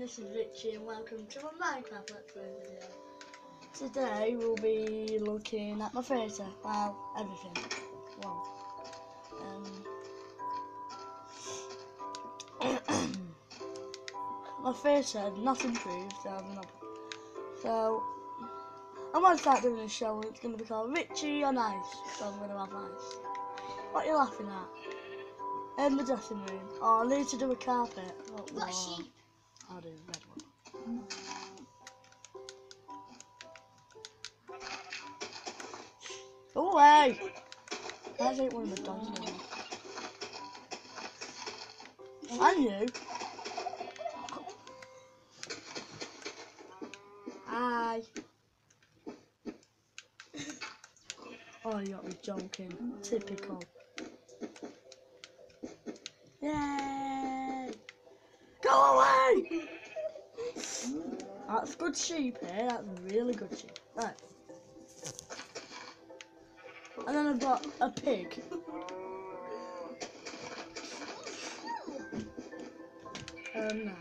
this is Richie and welcome to my Minecraft Let's Play video. Today we'll be looking at my theatre, well, everything. Well, my theatre had not improved, so I'm going to start doing a show and it's going to be called Richie on Ice, so I'm going to have ice. What are you laughing at? In the dressing room. Oh, I need to do a carpet. Oh, Got a sheep. I'll do a red one. Go away! That ain't one of the dogs anymore. And you? Hi. Oh, you got me joking. Typical. Yay! Go away! That's good sheep here. That's really good sheep. Right. And then I've got a pig. No.